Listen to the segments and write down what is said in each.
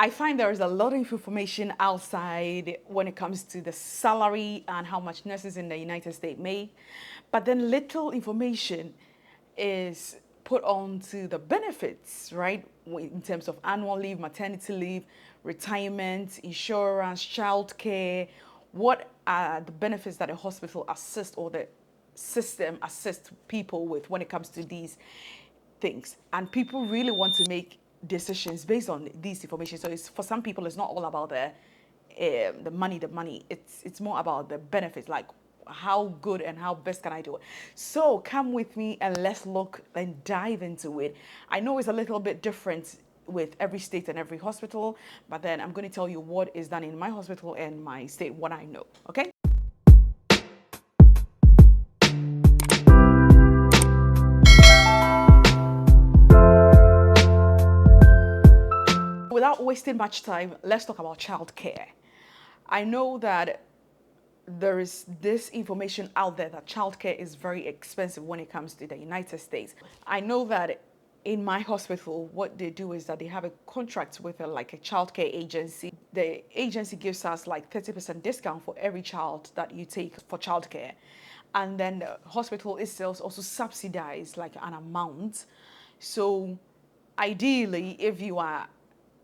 I find there is a lot of information outside when it comes to the salary and how much nurses in the United States make, but then little information is put on to the benefits, right? In terms of annual leave, maternity leave, retirement, insurance, childcare. What are the benefits that a hospital assist or the system assists people with when it comes to these things? And people really want to make decisions based on these information. So it's, for some people, it's not all about the money. The money. It's more about the benefits, like how good and how best can I do it. So come with me and let's look and dive into it. I know it's a little bit different with every state and every hospital, but then I'm going to tell you what is done in my hospital and my state, what I know. Okay. Without wasting much time, let's talk about childcare. I know that there is this information out there that childcare is very expensive when it comes to the United States. I know that in my hospital, what they do is that they have a contract with like a childcare agency. The agency gives us like 30% discount for every child that you take for childcare. And then the hospital itself also subsidize like an amount. So ideally, if you are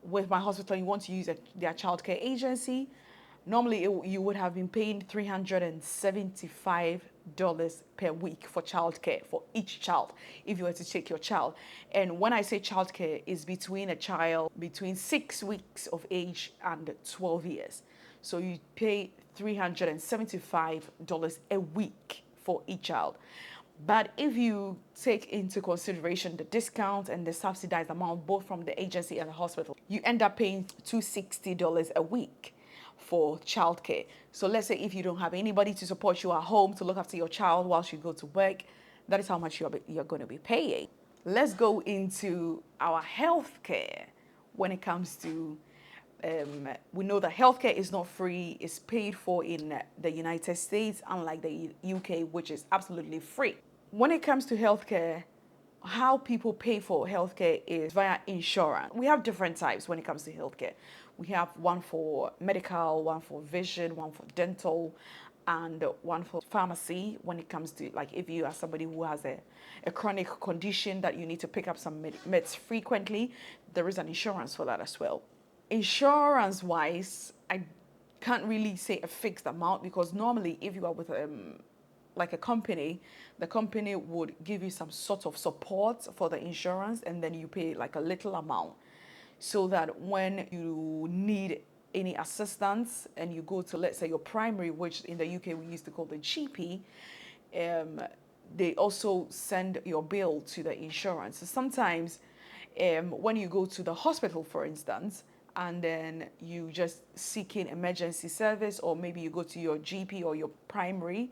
with my hospital, you want to use their childcare agency, normally you would have been paying $375 per week for childcare for each child if you were to take your child. And when I say childcare, is between a child between 6 weeks of age and 12 years. So you pay $375 a week for each child. But if you take into consideration the discount and the subsidized amount, both from the agency and the hospital, you end up paying $260 a week for childcare. So let's say if you don't have anybody to support you at home to look after your child whilst you go to work, that is how much you're going to be paying. Let's go into our healthcare when it comes to we know that healthcare is not free, it's paid for in the United States, unlike the UK, which is absolutely free. When it comes to healthcare, how people pay for healthcare is via insurance. We have different types when it comes to healthcare. We have one for medical, one for vision, one for dental, and one for pharmacy when it comes to, like, if you are somebody who has a chronic condition that you need to pick up some meds frequently, there is an insurance for that as well. Insurance wise, I can't really say a fixed amount, because normally if you are with like a company, the company would give you some sort of support for the insurance, and then you pay like a little amount, so that when you need any assistance and you go to, let's say, your primary, which in the UK we used to call the GP, they also send your bill to the insurance. So sometimes when you go to the hospital, for instance, and then you just seeking emergency service, or maybe you go to your GP or your primary,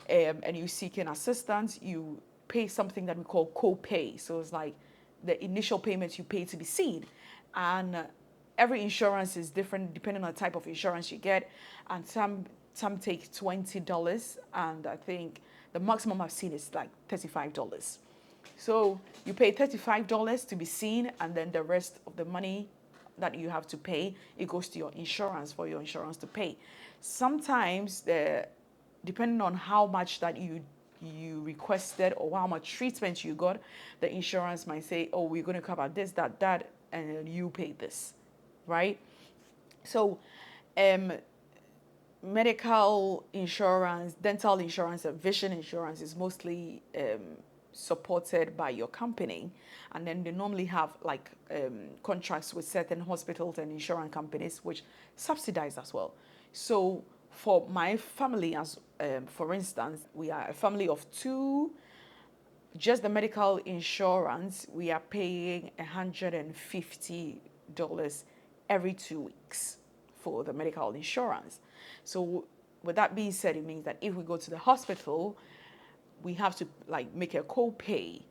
and you seeking assistance, you pay something that we call co-pay. So it's like the initial payment you pay to be seen. And every insurance is different depending on the type of insurance you get. And some take $20, and I think the maximum I've seen is like $35. So you pay $35 to be seen, and then the rest of the money that you have to pay, it goes to your insurance for your insurance to pay. Sometimes depending on how much that you requested or how much treatment you got, the insurance might say, oh, we're going to cover this, that, and you pay this, right? So medical insurance, dental insurance, and vision insurance is mostly supported by your company, and then they normally have like contracts with certain hospitals and insurance companies which subsidize as well. So for my family, as for instance, we are a family of two. Just the medical insurance, we are paying $150 every 2 weeks for the medical insurance. So with that being said, it means that if we go to the hospital, we have to like make a co-pay,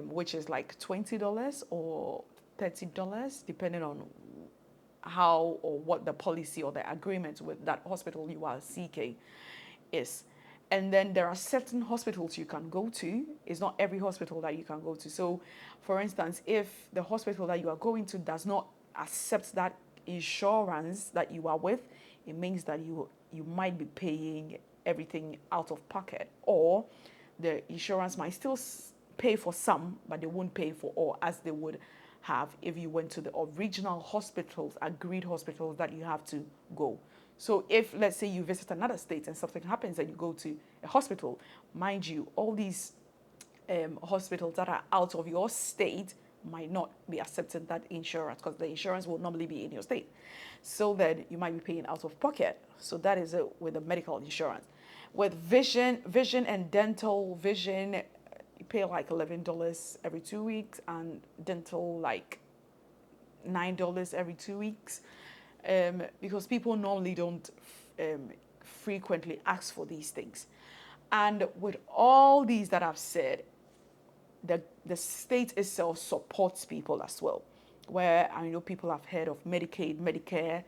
which is like $20 or $30, depending on how or what the policy or the agreement with that hospital you are seeking is. And then there are certain hospitals you can go to. It's not every hospital that you can go to. So, for instance, if the hospital that you are going to does not accept that insurance that you are with, it means that you might be paying everything out of pocket, or the insurance might still pay for some, but they won't pay for all as they would have if you went to the original hospitals, agreed hospitals that you have to go. So if, let's say, you visit another state and something happens and you go to a hospital, mind you, all these hospitals that are out of your state might not be accepting that insurance, because the insurance will normally be in your state. So then you might be paying out of pocket. So that is it with the medical insurance. With vision and dental, vision, you pay like $11 every 2 weeks, and dental like $9 every 2 weeks, because people normally don't frequently ask for these things. And with all these that I've said, the state itself supports people as well. Where I know people have heard of Medicaid, Medicare.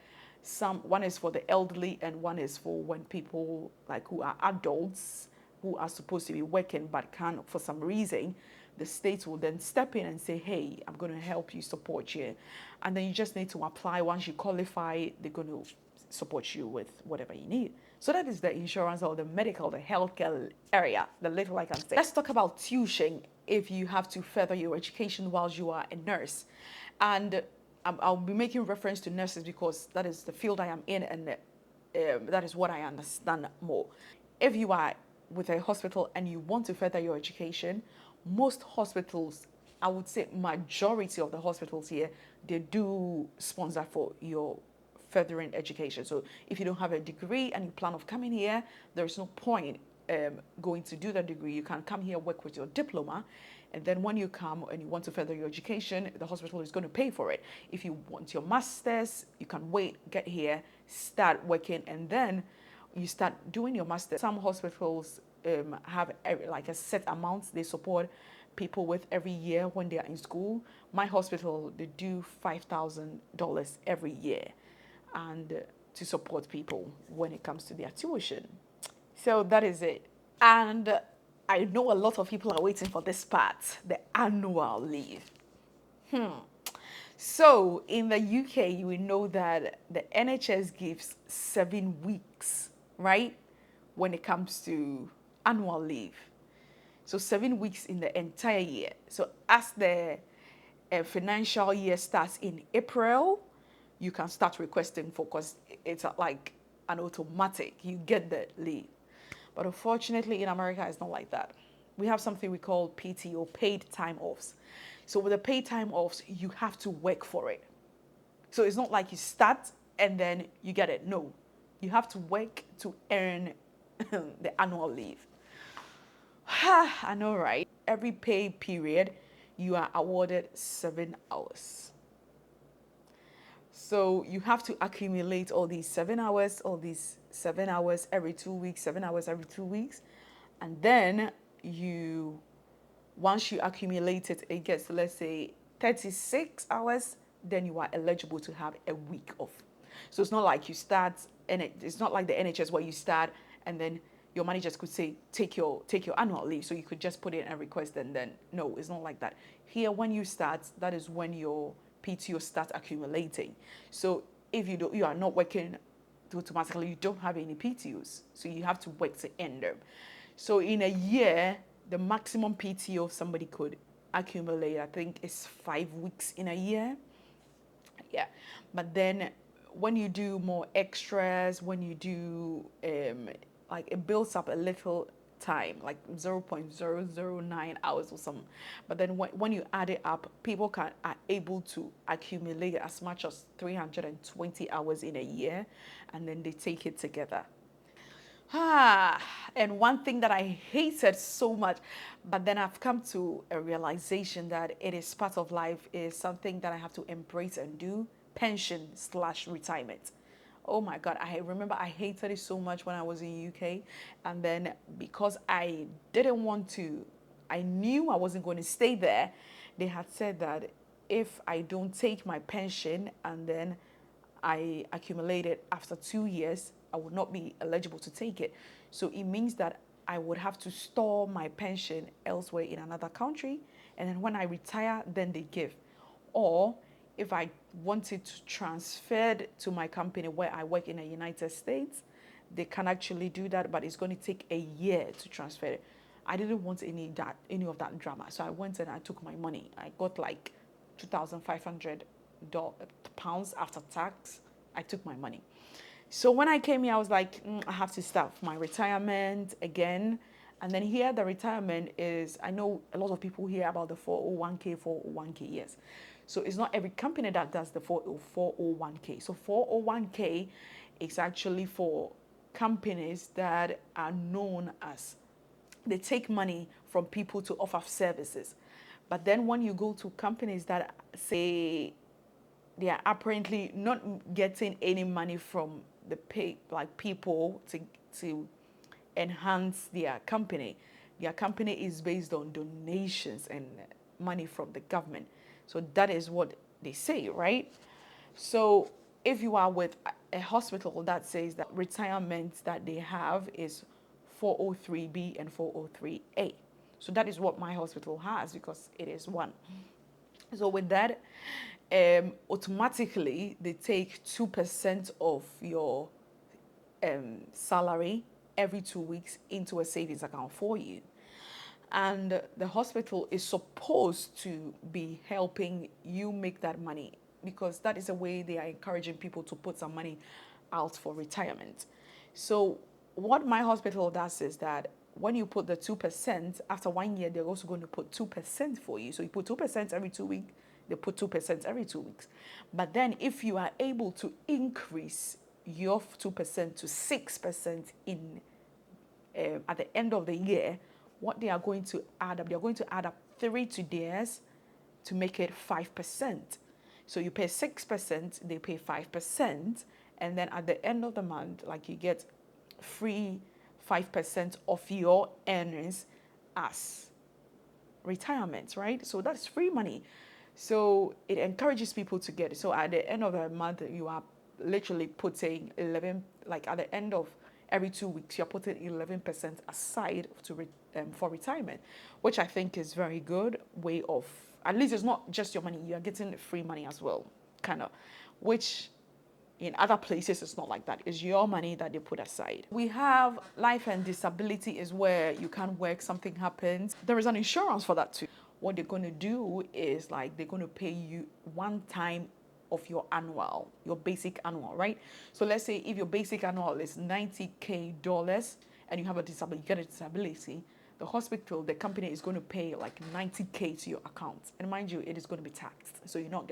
One is for the elderly, and one is for when people like who are adults who are supposed to be working but can't for some reason. The state will then step in and say, hey, I'm going to help you, support you. And then you just need to apply. Once you qualify, they're going to support you with whatever you need. So that is the insurance or the medical, the healthcare area, the little I can say. Let's talk about tuition if you have to further your education while you are a nurse. And I'll be making reference to nurses because that is the field I am in, and that is what I understand more. If you are with a hospital and you want to further your education, most hospitals, I would say majority of the hospitals here, they do sponsor for your furthering education. So if you don't have a degree and you plan of coming here, there's no point going to do that degree. You can come here, work with your diploma, and then when you come and you want to further your education, the hospital is going to pay for it. If you want your master's, you can wait, get here, start working, and then you start doing your master's. Some hospitals have like a set amount they support people with every year when they are in school. My hospital, they do $5,000 every year, and to support people when it comes to their tuition. So that is it. And I know a lot of people are waiting for this part, the annual leave. So in the UK, you will know that the NHS gives 7 weeks, right? When it comes to annual leave. So 7 weeks in the entire year. So as the financial year starts in April, you can start requesting for, because it's like an automatic, you get the leave. But unfortunately in America, it's not like that. We have something we call PTO, paid time offs. So with the paid time offs, you have to work for it. So it's not like you start and then you get it. No, you have to work to earn the annual leave. I know, right? Every pay period, you are awarded 7 hours. So you have to accumulate all these 7 hours, every 2 weeks, 7 hours every 2 weeks. And then once you accumulate it, it gets, let's say, 36 hours, then you are eligible to have a week off. So it's not like you start, and it's not like the NHS where you start and then your managers could say, take your annual leave. So you could just put in a request, and then, no, it's not like that. Here, when you start, that is when your PTO starts accumulating. So if you are not working, automatically you don't have any PTOs. So you have to work to end them. So in a year, the maximum PTO somebody could accumulate, I think, is 5 weeks in a year. Yeah. But then when you do more extras, when you do like it builds up a little time, like 0.009 hours or something. But then when you add it up, people are able to accumulate as much as 320 hours in a year, and then they take it together. And one thing that I hated so much, but then I've come to a realization that it is part of life, is something that I have to embrace and do: pension/retirement. Oh my God, I remember I hated it so much when I was in UK. And then because I didn't want to, I knew I wasn't going to stay there. They had said that if I don't take my pension and then I accumulate it after 2 years, I would not be eligible to take it. So it means that I would have to store my pension elsewhere in another country. And then when I retire, then they give. Or if I wanted to transfer it to my company where I work in the United States, they can actually do that, but it's going to take a year to transfer it. I didn't want any of that drama, so I went and I took my money. I got like £2,500 after tax. I took my money. So when I came here, I was like, I have to start my retirement again. And then here, the retirement is, I know a lot of people hear about the 401k, yes. So it's not every company that does the 401k. So 401k is actually for companies that are known as, they take money from people to offer services. But then when you go to companies that say they are apparently not getting any money from the people to enhance their company is based on donations and money from the government. So that is what they say, right? So if you are with a hospital that says that retirement that they have is 403B and 403A. So that is what my hospital has, because it is one. So with that, automatically they take 2% of your salary every 2 weeks into a savings account for you. And the hospital is supposed to be helping you make that money, because that is a way they are encouraging people to put some money out for retirement. So what my hospital does is that when you put the 2%, after 1 year, they're also going to put 2% for you. So you put 2% every 2 weeks, they put 2% every 2 weeks. But then if you are able to increase your 2% to 6% in at the end of the year, what they are going to add up, they're going to add up 3 to theirs to make it 5%. So you pay 6%, they pay 5%, and then at the end of the month, like, you get free 5% of your earnings as retirement, right? So that's free money. So it encourages people to get it. So at the end of the month, you are literally putting 11, like at the end of every 2 weeks, you're putting 11% aside for retirement, which I think is very good way of, at least it's not just your money, you're getting free money as well, kind of, which in other places it's not like that. It's your money that they put aside. We have life and disability is where you can't work, something happens. There is an insurance for that too. What they're going to do is, like, they're going to pay you one time of your basic annual, right? So let's say if your basic annual is $90K and you have a disability, you get a disability, the hospital, the company is going to pay like $90K to your account. And mind you, it is going to be taxed. So you're not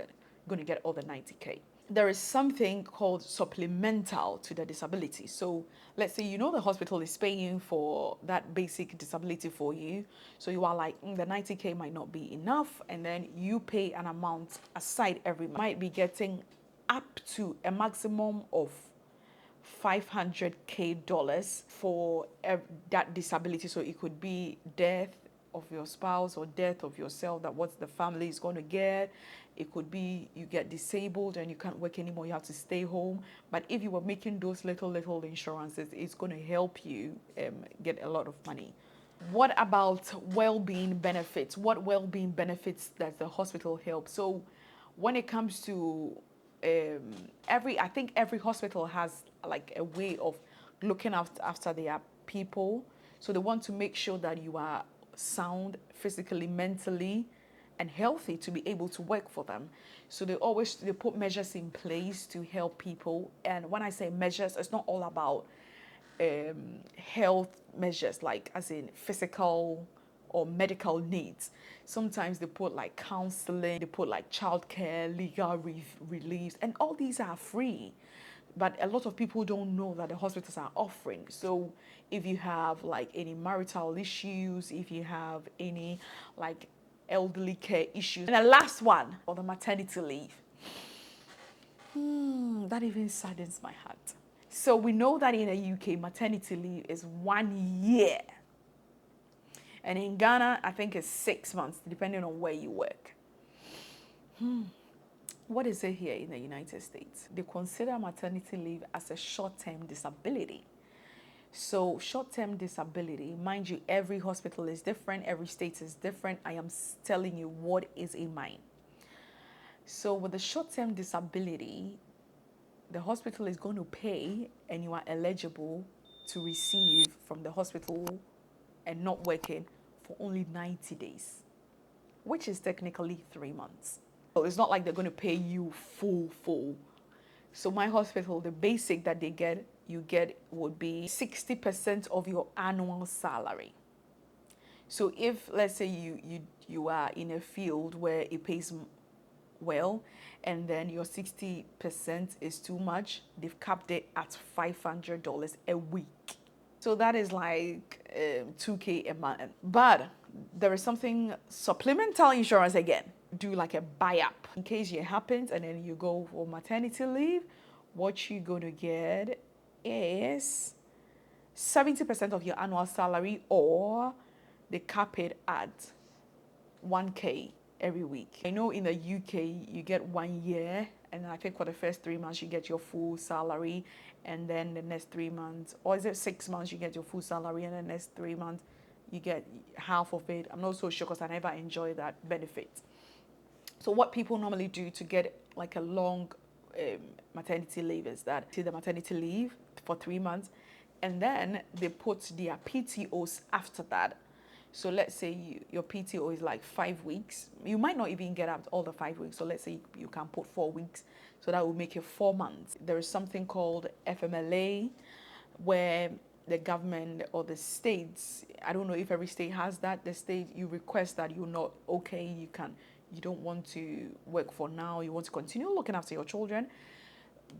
going to get all the $90K. There is something called supplemental to the disability. So let's say the hospital is paying for that basic disability for you. So you are like, the $90K might not be enough. And then you pay an amount aside every month. Might be getting up to a maximum of $500K for that disability. So it could be death of your spouse or death of yourself, that what the family is going to get. It could be you get disabled and you can't work anymore, you have to stay home. But if you were making those little insurances, it's going to help you get a lot of money. What about well-being benefits? What well-being benefits does the hospital help? So when it comes to I think every hospital has like a way of looking after their people. So they want to make sure that you are sound physically, mentally, and healthy to be able to work for them. So they put measures in place to help people. And when I say measures, it's not all about health measures, like as in physical or medical needs. Sometimes they put like counseling, they put like childcare, legal reliefs, and all these are free. But a lot of people don't know that the hospitals are offering. So if you have like any marital issues, if you have any like elderly care issues. And the last one, for the maternity leave. That even saddens my heart. So we know that in the UK, maternity leave is 1 year. And in Ghana, I think it's 6 months, depending on where you work. What is it here in the United States? They consider maternity leave as a short-term disability. So short-term disability, mind you, every hospital is different, every state is different. I am telling you what is in mine. So with the short-term disability, the hospital is going to pay and you are eligible to receive from the hospital and not working for only 90 days, which is technically 3 months. So it's not like they're going to pay you full. So my hospital, the basic that you get would be 60% of your annual salary. So if, let's say, you are in a field where it pays well, and then your 60% is too much, they've capped it at $500 a week. So that is like $2K a month. But there is something, supplemental insurance again. Do like a buy-up in case it happens and then you go for maternity leave. What you're going to get is 70% of your annual salary, or they cap it at 1K every week. I know in the UK you get 1 year, and I think for the first 3 months you get your full salary, and then the next 3 months, or is it 6 months, you get your full salary, and the next 3 months you get half of it. I'm not so sure because I never enjoy that benefit. So what people normally do to get like a long maternity leave is that take the maternity leave for 3 months, and then they put their PTOs after that. So let's say your PTO is like 5 weeks. You might not even get out all the 5 weeks. So let's say you can put 4 weeks. So that will make it 4 months. There is something called FMLA, where the government or the states, I don't know if every state has that, the state, you request that you're not okay, you don't want to work for now, you want to continue looking after your children,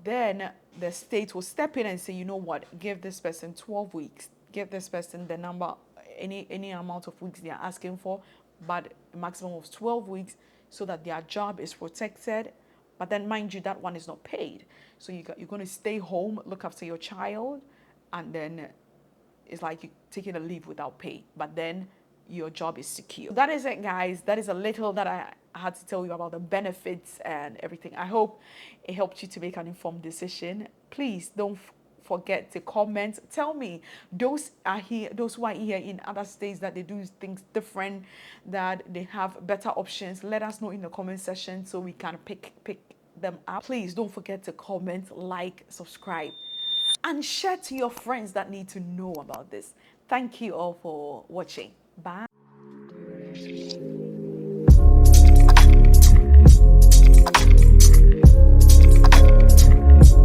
then the state will step in and say, you know what, give this person 12 weeks, give this person the number, any amount of weeks they are asking for, but a maximum of 12 weeks, so that their job is protected. But then mind you, that one is not paid. So you're going to stay home, look after your child, and then it's like you're taking a leave without pay, but then your job is secure. That is it, guys. That is a little that I had to tell you about the benefits and everything. I hope it helped you to make an informed decision. Please don't forget to comment. Tell me, those who are here in other states that they do things different, that they have better options. Let us know in the comment section so we can pick them up. Please don't forget to comment, like, subscribe, and share to your friends that need to know about this. Thank you all for watching. Bye.